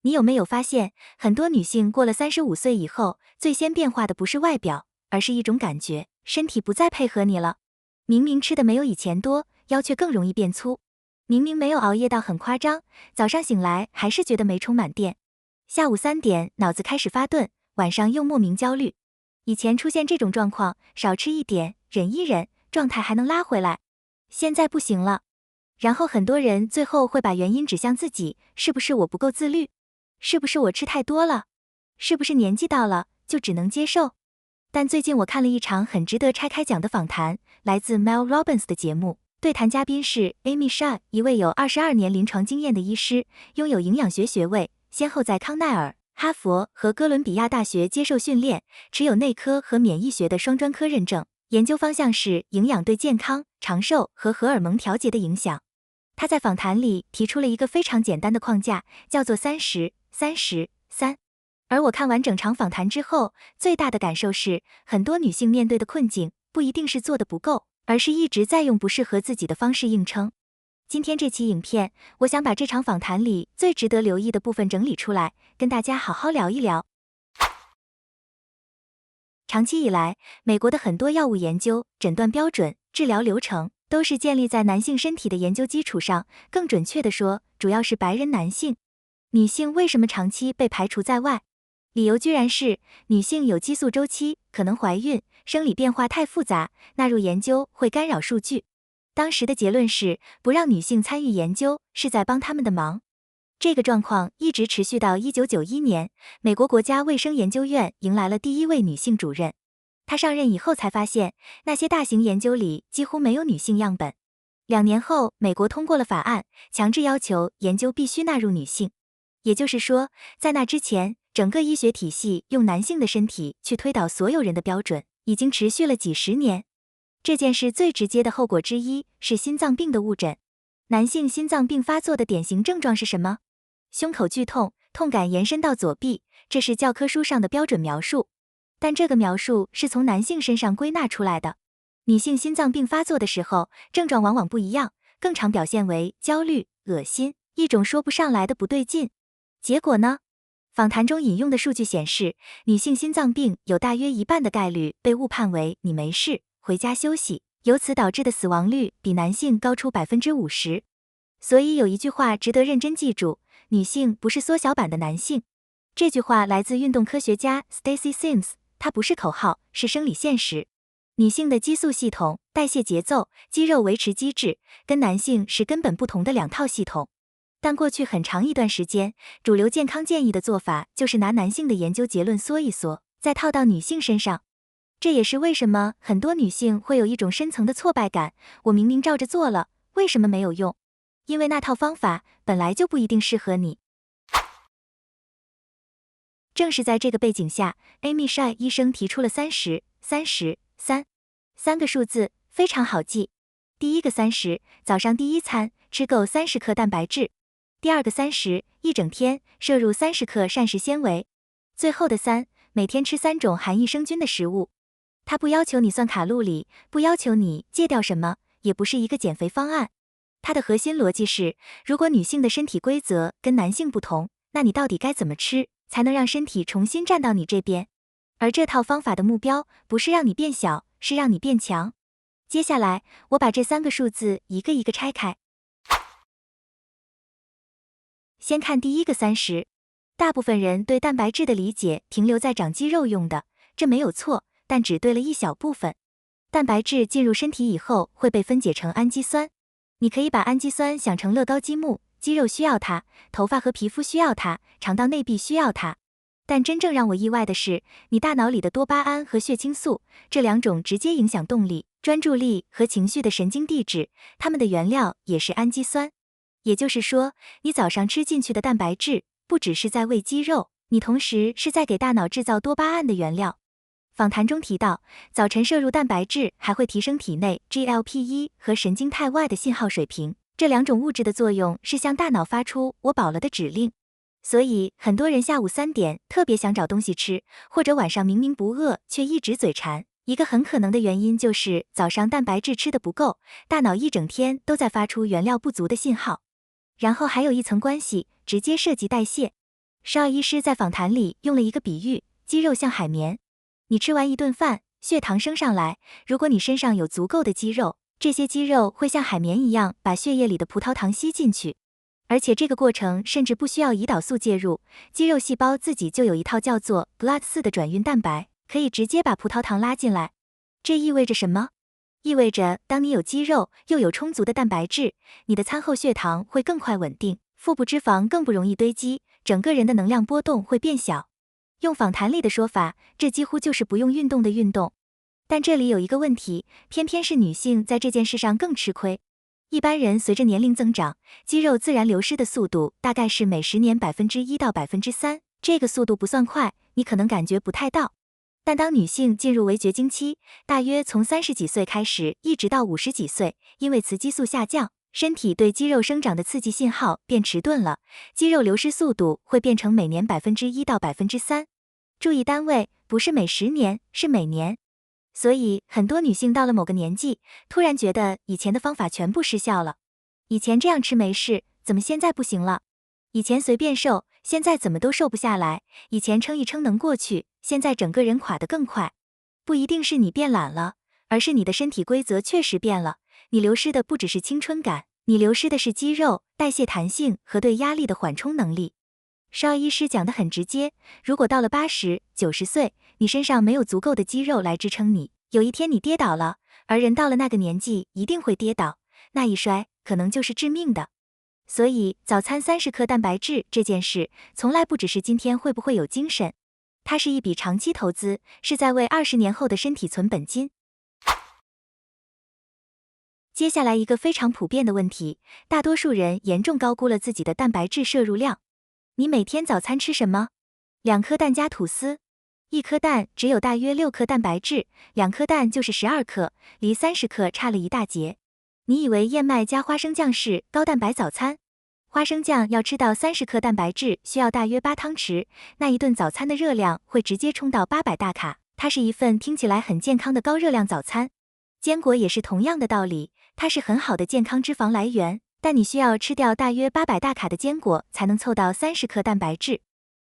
你有没有发现，很多女性过了35岁以后，最先变化的不是外表，而是一种感觉，身体不再配合你了。明明吃的没有以前多，腰却更容易变粗。明明没有熬夜到很夸张，早上醒来还是觉得没充满电。下午3点脑子开始发顿，晚上又莫名焦虑。以前出现这种状况，少吃一点，忍一忍，状态还能拉回来。现在不行了。然后很多人最后会把原因指向自己，是不是我不够自律？是不是我吃太多了？是不是年纪到了，就只能接受？但最近我看了一场很值得拆开讲的访谈，来自 Mel Robbins 的节目，对谈嘉宾是 Amy Shah， 一位有22年临床经验的医师，拥有营养学学位，先后在康奈尔、哈佛和哥伦比亚大学接受训练，持有内科和免疫学的双专科认证，研究方向是营养对健康、长寿和荷尔蒙调节的影响。他在访谈里提出了一个非常简单的框架，叫做30-30-3。而我看完整场访谈之后，最大的感受是，很多女性面对的困境，不一定是做的不够，而是一直在用不适合自己的方式硬撑。今天这期影片，我想把这场访谈里最值得留意的部分整理出来，跟大家好好聊一聊。长期以来，美国的很多药物研究、诊断标准、治疗流程，都是建立在男性身体的研究基础上，更准确地说，主要是白人男性。女性为什么长期被排除在外？理由居然是女性有激素周期，可能怀孕，生理变化太复杂，纳入研究会干扰数据。当时的结论是，不让女性参与研究，是在帮他们的忙。这个状况一直持续到1991年，美国国家卫生研究院迎来了第一位女性主任。她上任以后才发现，那些大型研究里几乎没有女性样本。2年后，美国通过了法案，强制要求研究必须纳入女性。也就是说，在那之前，整个医学体系用男性的身体去推导所有人的标准，已经持续了几十年。这件事最直接的后果之一是心脏病的误诊。男性心脏病发作的典型症状是什么？胸口剧痛，痛感延伸到左臂，这是教科书上的标准描述。但这个描述是从男性身上归纳出来的。女性心脏病发作的时候，症状往往不一样，更常表现为焦虑、恶心，一种说不上来的不对劲。结果呢？访谈中引用的数据显示，女性心脏病有大约1半的概率被误判为你没事，回家休息，由此导致的死亡率比男性高出50%。所以有一句话值得认真记住，女性不是缩小版的男性。这句话来自运动科学家 Stacy Sims， 它不是口号，是生理现实。女性的激素系统、代谢节奏、肌肉维持机制，跟男性是根本不同的2套系统。但过去很长一段时间，主流健康建议的做法就是拿男性的研究结论缩一缩，再套到女性身上。这也是为什么很多女性会有一种深层的挫败感，我明明照着做了，为什么没有用？因为那套方法本来就不一定适合你。正是在这个背景下， Amy Shah 医生提出了30-30-3。3个数字非常好记。第一个30，早上第一餐吃够30克蛋白质。第二个30，一整天摄入30克膳食纤维。最后的3，每天吃3种含益生菌的食物。它不要求你算卡路里，不要求你戒掉什么，也不是一个减肥方案。它的核心逻辑是，如果女性的身体规则跟男性不同，那你到底该怎么吃，才能让身体重新站到你这边？而这套方法的目标不是让你变小，是让你变强。接下来，我把这3个数字一个一个拆开。先看第一个30，大部分人对蛋白质的理解停留在长肌肉用的，这没有错，但只对了一小部分。蛋白质进入身体以后会被分解成氨基酸，你可以把氨基酸想成乐高积木，肌肉需要它，头发和皮肤需要它，肠道内壁需要它。但真正让我意外的是，你大脑里的多巴胺和血清素，这2种直接影响动力、专注力和情绪的神经递质，它们的原料也是氨基酸。也就是说，你早上吃进去的蛋白质，不只是在喂肌肉，你同时是在给大脑制造多巴胺的原料。访谈中提到，早晨摄入蛋白质还会提升体内 GLP-1 和神经肽 Y 的信号水平，这2种物质的作用是向大脑发出我饱了的指令。所以很多人下午3点特别想找东西吃，或者晚上明明不饿却一直嘴馋，一个很可能的原因就是早上蛋白质吃的不够，大脑一整天都在发出原料不足的信号。然后还有一层关系，直接涉及代谢。邵医师在访谈里用了一个比喻，肌肉像海绵。你吃完一顿饭，血糖升上来，如果你身上有足够的肌肉，这些肌肉会像海绵一样把血液里的葡萄糖吸进去。而且这个过程甚至不需要胰岛素介入，肌肉细胞自己就有一套叫做 GLUT4的转运蛋白，可以直接把葡萄糖拉进来。这意味着什么？意味着当你有肌肉又有充足的蛋白质，你的餐后血糖会更快稳定，腹部脂肪更不容易堆积，整个人的能量波动会变小。用访谈里的说法，这几乎就是不用运动的运动。但这里有一个问题，偏偏是女性在这件事上更吃亏。一般人随着年龄增长，肌肉自然流失的速度大概是每10年1%到3%，这个速度不算快，你可能感觉不太到。但当女性进入围绝经期，大约从30几岁开始一直到50几岁，因为雌激素下降，身体对肌肉生长的刺激信号变迟钝了，肌肉流失速度会变成每年1%到3%。注意单位不是每10年，是每年。所以很多女性到了某个年纪，突然觉得以前的方法全部失效了。以前这样吃没事，怎么现在不行了？以前随便瘦，现在怎么都瘦不下来？以前撑一撑能过去，现在整个人垮得更快。不一定是你变懒了，而是你的身体规则确实变了。你流失的不只是青春感，你流失的是肌肉、代谢弹性和对压力的缓冲能力。邵医师讲得很直接，如果到了80、90岁，你身上没有足够的肌肉来支撑你，有一天你跌倒了，而人到了那个年纪一定会跌倒，那一摔可能就是致命的。所以早餐30克蛋白质这件事，从来不只是今天会不会有精神，它是一笔长期投资，是在为20年后的身体存本金。接下来一个非常普遍的问题，大多数人严重高估了自己的蛋白质摄入量。你每天早餐吃什么？2颗蛋加吐司。1颗蛋只有大约6克蛋白质，2颗蛋就是12克，离30克差了一大截。你以为燕麦加花生酱是高蛋白早餐？花生酱要吃到30克蛋白质需要大约8汤匙，那一顿早餐的热量会直接冲到800大卡，它是一份听起来很健康的高热量早餐。坚果也是同样的道理，它是很好的健康脂肪来源，但你需要吃掉大约800大卡的坚果才能凑到30克蛋白质。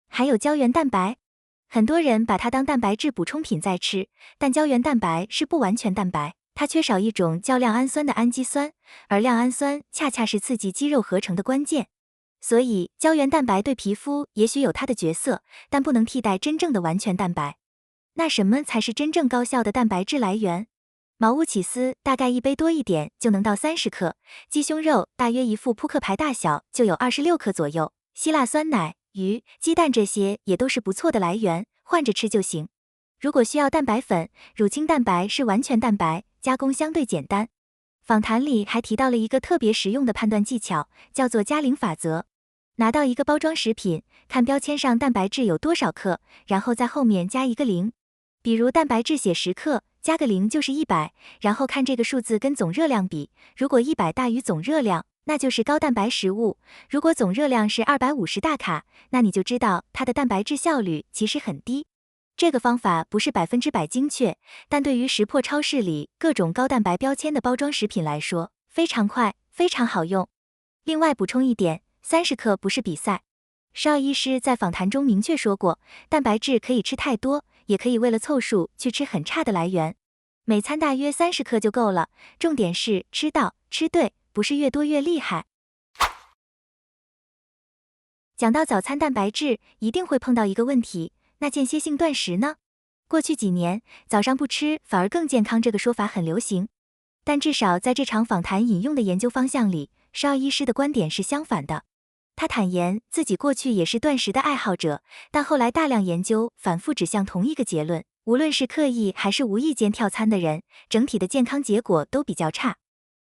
还有胶原蛋白，很多人把它当蛋白质补充品在吃，但胶原蛋白是不完全蛋白，它缺少一种叫亮氨酸的氨基酸，而亮氨酸恰恰是刺激肌肉合成的关键。所以胶原蛋白对皮肤也许有它的角色，但不能替代真正的完全蛋白。那什么才是真正高效的蛋白质来源？毛乌起司大概1杯多一点就能到30克，鸡胸肉大约一副扑克牌大小就有26克左右，希腊酸奶、鱼、鸡蛋这些也都是不错的来源，换着吃就行。如果需要蛋白粉，乳清蛋白是完全蛋白，加工相对简单。访谈里还提到了一个特别实用的判断技巧，叫做加0法则。拿到一个包装食品，看标签上蛋白质有多少克，然后在后面加一个0。比如蛋白质写10克，加个0就是100，然后看这个数字跟总热量比，如果100大于总热量，那就是高蛋白食物；如果总热量是250大卡，那你就知道它的蛋白质效率其实很低。这个方法不是100%精确，但对于识破超市里各种高蛋白标签的包装食品来说，非常快，非常好用。另外补充一点，30克不是比赛。邵医师在访谈中明确说过，蛋白质可以吃太多，也可以为了凑数去吃很差的来源。每餐大约30克就够了，重点是吃到、吃对，不是越多越厉害。讲到早餐蛋白质，一定会碰到一个问题，那间歇性断食呢？过去几年，早上不吃反而更健康这个说法很流行，但至少在这场访谈引用的研究方向里，邵医师的观点是相反的。他坦言自己过去也是断食的爱好者，但后来大量研究反复指向同一个结论，无论是刻意还是无意间跳餐的人，整体的健康结果都比较差。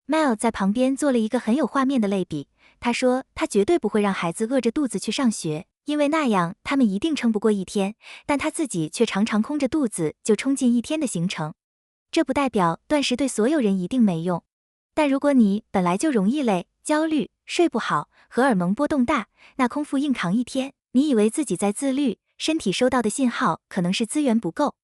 Mel 在旁边做了一个很有画面的类比，他说他绝对不会让孩子饿着肚子去上学，因为那样他们一定撑不过一天，但他自己却常常空着肚子就冲进一天的行程。这不代表断食对所有人一定没用，但如果你本来就容易累、焦虑、睡不好、荷尔蒙波动大，那空腹硬扛一天，你以为自己在自律，身体收到的信号可能是资源不够。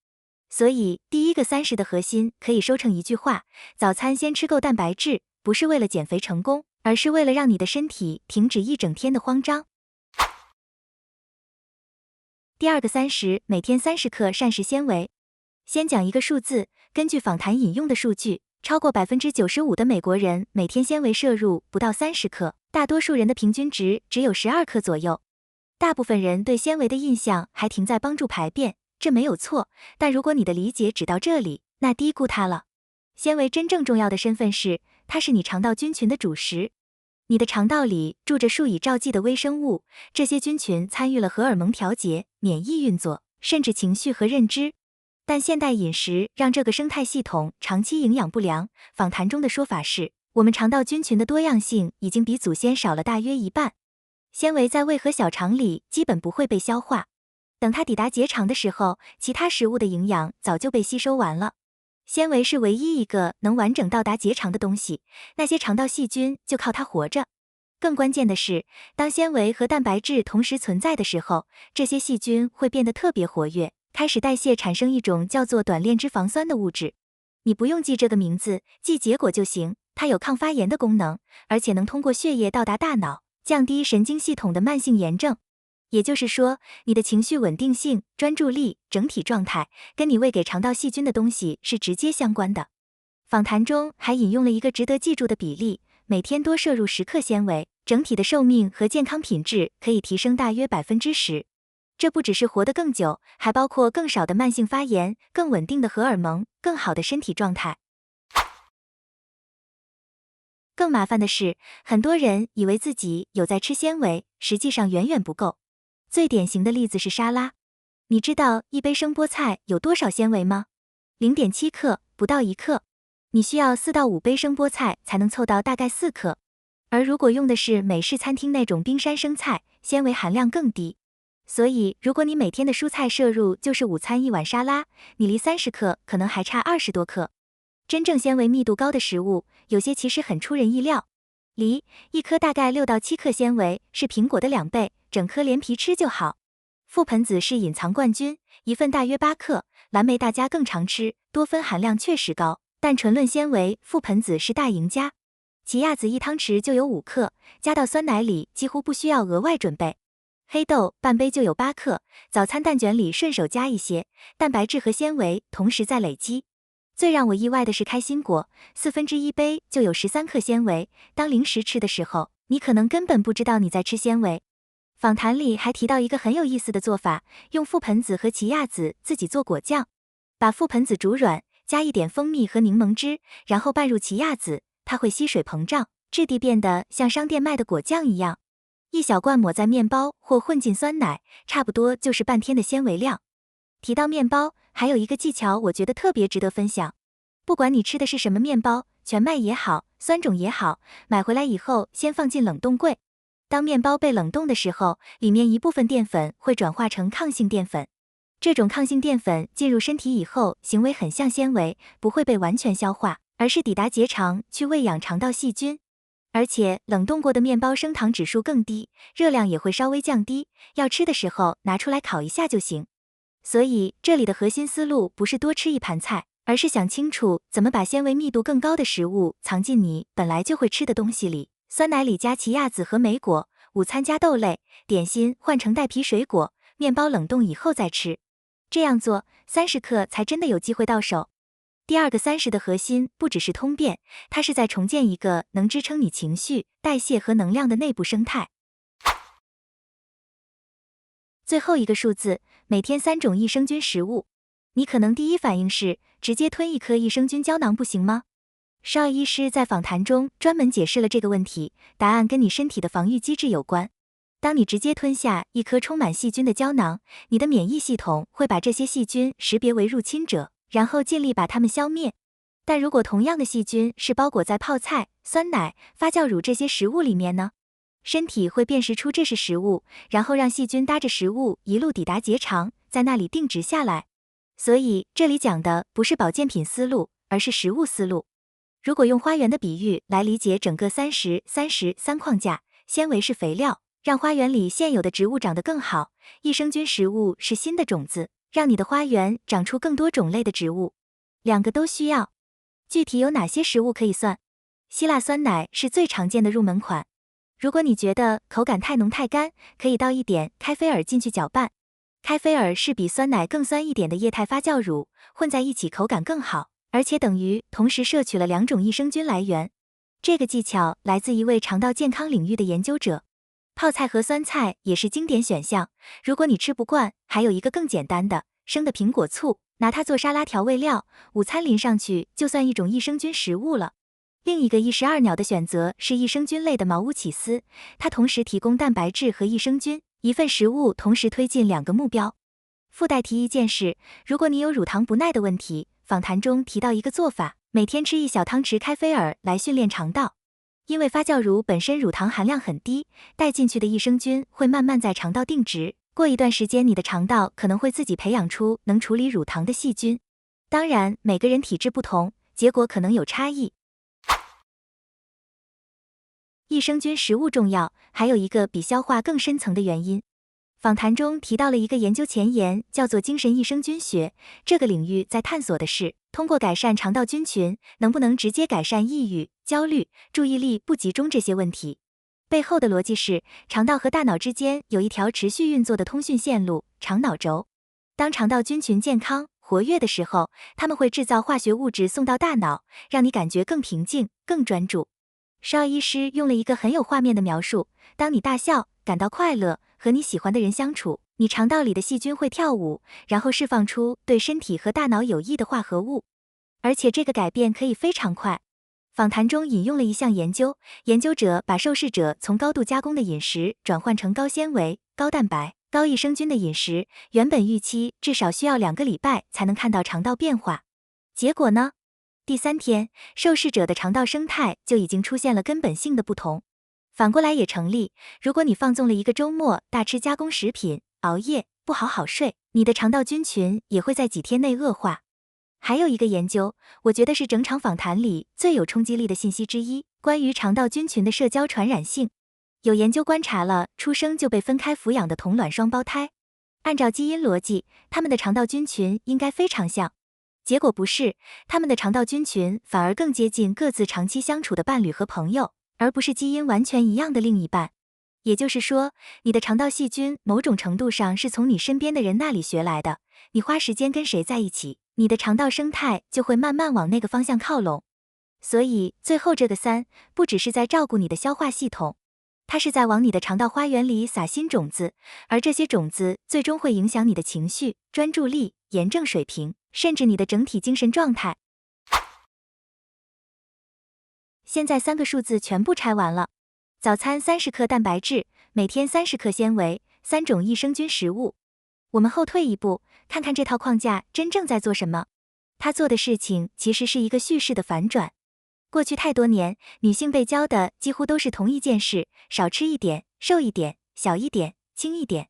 所以第一个30的核心可以收成一句话，早餐先吃够蛋白质，不是为了减肥成功，而是为了让你的身体停止一整天的慌张。第二个30，每天30克膳食纤维。先讲一个数字，根据访谈引用的数据，超过95%的美国人每天纤维摄入不到30克，大多数人的平均值只有12克左右。大部分人对纤维的印象还停在帮助排便，这没有错，但如果你的理解只到这里，那低估它了。纤维真正重要的身份是，它是你肠道菌群的主食。你的肠道里住着数以兆计的微生物，这些菌群参与了荷尔蒙调节、免疫运作，甚至情绪和认知。但现代饮食让这个生态系统长期营养不良。访谈中的说法是，我们肠道菌群的多样性已经比祖先少了大约一半。纤维在胃和小肠里基本不会被消化，等它抵达结肠的时候，其他食物的营养早就被吸收完了。纤维是唯一一个能完整到达结肠的东西，那些肠道细菌就靠它活着。更关键的是，当纤维和蛋白质同时存在的时候，这些细菌会变得特别活跃，开始代谢产生一种叫做短链脂肪酸的物质。你不用记这个名字，记结果就行。它有抗发炎的功能，而且能通过血液到达大脑，降低神经系统的慢性炎症。也就是说，你的情绪稳定性、专注力、整体状态，跟你喂给肠道细菌的东西是直接相关的。访谈中还引用了一个值得记住的比例，每天多摄入10克纤维，整体的寿命和健康品质可以提升大约10%。这不只是活得更久，还包括更少的慢性发炎、更稳定的荷尔蒙、更好的身体状态。更麻烦的是，很多人以为自己有在吃纤维，实际上远远不够。最典型的例子是沙拉。你知道一杯生菠菜有多少纤维吗？ 0.7 克，不到1克。你需要4到5杯生菠菜才能凑到大概4克。而如果用的是美式餐厅那种冰山生菜，纤维含量更低。所以如果你每天的蔬菜摄入就是午餐一碗沙拉，你离30克可能还差20多克。真正纤维密度高的食物，有些其实很出人意料。梨，一颗大概6到7克纤维，是苹果的2倍，整颗连皮吃就好。覆盆子是隐藏冠军，一份大约8克。蓝莓大家更常吃，多酚含量确实高，但纯论纤维，覆盆子是大赢家。奇亚籽1汤匙就有5克，加到酸奶里几乎不需要额外准备。黑豆半杯就有8克，早餐蛋卷里顺手加一些，蛋白质和纤维同时在累积。最让我意外的是开心果，1/4杯就有13克纤维，当零食吃的时候，你可能根本不知道你在吃纤维。访谈里还提到一个很有意思的做法，用覆盆子和奇亚籽自己做果酱。把覆盆子煮软，加一点蜂蜜和柠檬汁，然后拌入奇亚籽，它会吸水膨胀，质地变得像商店卖的果酱一样。一小罐抹在面包或混进酸奶，差不多就是半天的纤维量。提到面包，还有一个技巧我觉得特别值得分享。不管你吃的是什么面包，全麦也好，酸种也好，买回来以后先放进冷冻柜。当面包被冷冻的时候，里面一部分淀粉会转化成抗性淀粉。这种抗性淀粉进入身体以后，行为很像纤维，不会被完全消化，而是抵达结肠去喂养肠道细菌。而且冷冻过的面包升糖指数更低，热量也会稍微降低，要吃的时候拿出来烤一下就行。所以这里的核心思路不是多吃一盘菜，而是想清楚怎么把纤维密度更高的食物藏进你本来就会吃的东西里。酸奶里加奇亚籽和莓果，午餐加豆类，点心换成带皮水果，面包冷冻以后再吃。这样做30克才真的有机会到手。第二个30的核心不只是通便，它是在重建一个能支撑你情绪、代谢和能量的内部生态。最后一个数字，每天3种益生菌食物。你可能第一反应是，直接吞1颗益生菌胶囊不行吗？Shaw医师在访谈中专门解释了这个问题，答案跟你身体的防御机制有关。当你直接吞下1颗充满细菌的胶囊，你的免疫系统会把这些细菌识别为入侵者，然后尽力把它们消灭。但如果同样的细菌是包裹在泡菜、酸奶、发酵乳这些食物里面呢？身体会辨识出这是食物，然后让细菌搭着食物一路抵达结肠，在那里定植下来。所以这里讲的不是保健品思路，而是食物思路。如果用花园的比喻来理解整个30-30-3框架，纤维是肥料，让花园里现有的植物长得更好；益生菌食物是新的种子，让你的花园长出更多种类的植物。两个都需要。具体有哪些食物可以算？希腊酸奶是最常见的入门款。如果你觉得口感太浓太干，可以倒一点开菲尔进去搅拌。开菲尔是比酸奶更酸一点的液态发酵乳，混在一起口感更好，而且等于同时摄取了2种益生菌来源。这个技巧来自一位肠道健康领域的研究者。泡菜和酸菜也是经典选项，如果你吃不惯，还有一个更简单的，生的苹果醋，拿它做沙拉调味料，午餐淋上去就算一种益生菌食物了。另一个一石二鸟的选择是益生菌类的茅屋起司，它同时提供蛋白质和益生菌，一份食物同时推进2个目标。附带提一件事，如果你有乳糖不耐的问题，访谈中提到一个做法，每天吃1小汤匙开菲尔来训练肠道。因为发酵乳本身乳糖含量很低，带进去的益生菌会慢慢在肠道定植，过一段时间你的肠道可能会自己培养出能处理乳糖的细菌。当然，每个人体质不同，结果可能有差异。益生菌食物重要，还有一个比消化更深层的原因。访谈中提到了一个研究前沿，叫做精神益生菌学。这个领域在探索的是，通过改善肠道菌群，能不能直接改善抑郁、焦虑、注意力不集中这些问题。背后的逻辑是，肠道和大脑之间有一条持续运作的通讯线路——肠脑轴。当肠道菌群健康、活跃的时候，它们会制造化学物质送到大脑，让你感觉更平静、更专注。邵医师用了一个很有画面的描述：当你大笑、感到快乐，和你喜欢的人相处，你肠道里的细菌会跳舞，然后释放出对身体和大脑有益的化合物，而且这个改变可以非常快。访谈中引用了一项研究，研究者把受试者从高度加工的饮食转换成高纤维、高蛋白、高益生菌的饮食，原本预期至少需要2个礼拜才能看到肠道变化。结果呢？第3天，受试者的肠道生态就已经出现了根本性的不同。反过来也成立，如果你放纵了一个周末，大吃加工食品，熬夜，不好好睡，你的肠道菌群也会在几天内恶化。还有一个研究，我觉得是整场访谈里最有冲击力的信息之一，关于肠道菌群的社交传染性。有研究观察了出生就被分开抚养的同卵双胞胎，按照基因逻辑，他们的肠道菌群应该非常像。结果不是，他们的肠道菌群反而更接近各自长期相处的伴侣和朋友，而不是基因完全一样的另一半。也就是说，你的肠道细菌某种程度上是从你身边的人那里学来的，你花时间跟谁在一起，你的肠道生态就会慢慢往那个方向靠拢。所以最后这个3，不只是在照顾你的消化系统，它是在往你的肠道花园里撒新种子，而这些种子最终会影响你的情绪、专注力、炎症水平，甚至你的整体精神状态。现在3个数字全部拆完了。早餐30克蛋白质，每天30克纤维，3种益生菌食物。我们后退一步，看看这套框架真正在做什么。它做的事情其实是一个叙事的反转。过去太多年，女性被教的几乎都是同一件事：少吃一点，瘦一点，小一点，轻一点。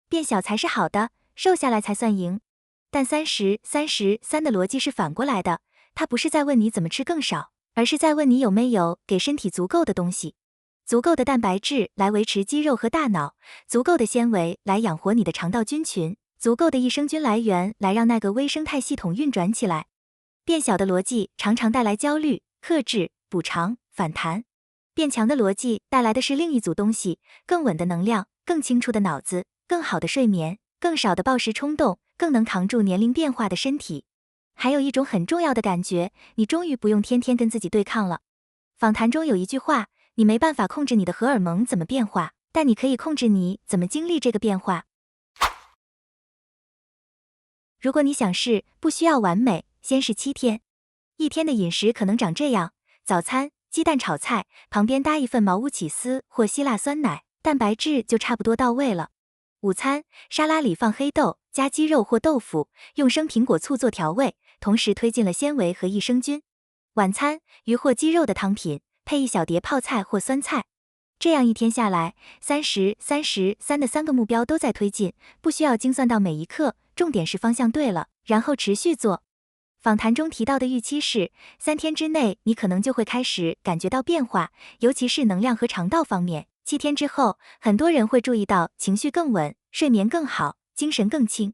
变小才是好的，瘦下来才算赢。但30-30-3的逻辑是反过来的，它不是在问你怎么吃更少，而是在问你有没有给身体足够的东西。足够的蛋白质来维持肌肉和大脑，足够的纤维来养活你的肠道菌群，足够的益生菌来源来让那个微生态系统运转起来。变小的逻辑常常带来焦虑、克制、补偿、反弹。变强的逻辑带来的是另一组东西，更稳的能量，更清楚的脑子，更好的睡眠，更少的暴食冲动，更能扛住年龄变化的身体。还有一种很重要的感觉，你终于不用天天跟自己对抗了。访谈中有一句话，你没办法控制你的荷尔蒙怎么变化，但你可以控制你怎么经历这个变化。如果你想试，不需要完美，先是7天。一天的饮食可能长这样：早餐，鸡蛋炒菜，旁边搭一份茅屋起司或希腊酸奶，蛋白质就差不多到位了。午餐，沙拉里放黑豆，加鸡肉或豆腐，用生苹果醋做调味，同时推进了纤维和益生菌。晚餐，鱼或鸡肉的汤品，配一小碟泡菜或酸菜。这样一天下来，30-30-3的3个目标都在推进，不需要精算到每一刻，重点是方向对了，然后持续做。访谈中提到的预期是，3天之内你可能就会开始感觉到变化，尤其是能量和肠道方面。7天之后，很多人会注意到情绪更稳，睡眠更好，精神更轻。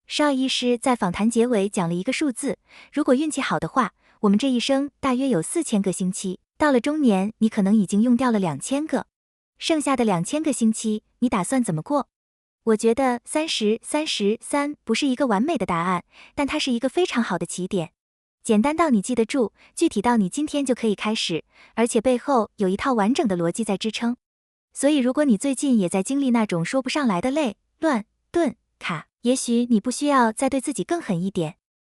邵医师在访谈结尾讲了一个数字，如果运气好的话，我们这一生大约有4000个星期，到了中年，你可能已经用掉了2000个，剩下的2000个星期，你打算怎么过？我觉得30-30-3不是一个完美的答案，但它是一个非常好的起点。简单到你记得住，具体到你今天就可以开始，而且背后有一套完整的逻辑在支撑。所以如果你最近也在经历那种说不上来的累、乱、顿、卡，也许你不需要再对自己更狠一点，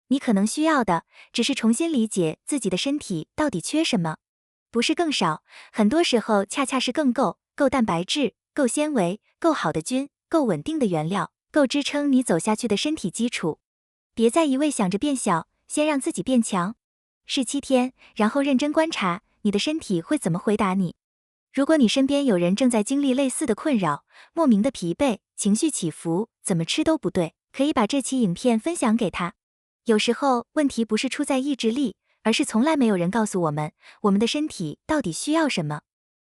你可能需要的只是重新理解自己的身体到底缺什么，不是更少，很多时候恰恰是更够，够蛋白质，够纤维，够好的菌，够稳定的原料，够支撑你走下去的身体基础。别再一味想着变小，先让自己变强。试7天，然后认真观察你的身体会怎么回答你。如果你身边有人正在经历类似的困扰，莫名的疲惫，情绪起伏，怎么吃都不对，可以把这期影片分享给他。有时候问题不是出在意志力，而是从来没有人告诉我们，我们的身体到底需要什么。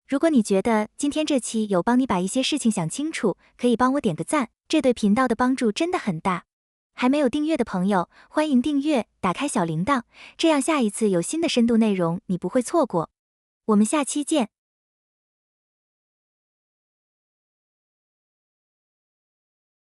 如果你觉得今天这期有帮你把一些事情想清楚，可以帮我点个赞，这对频道的帮助真的很大。还没有订阅的朋友，欢迎订阅，打开小铃铛，这样下一次有新的深度内容你不会错过。我们下期见。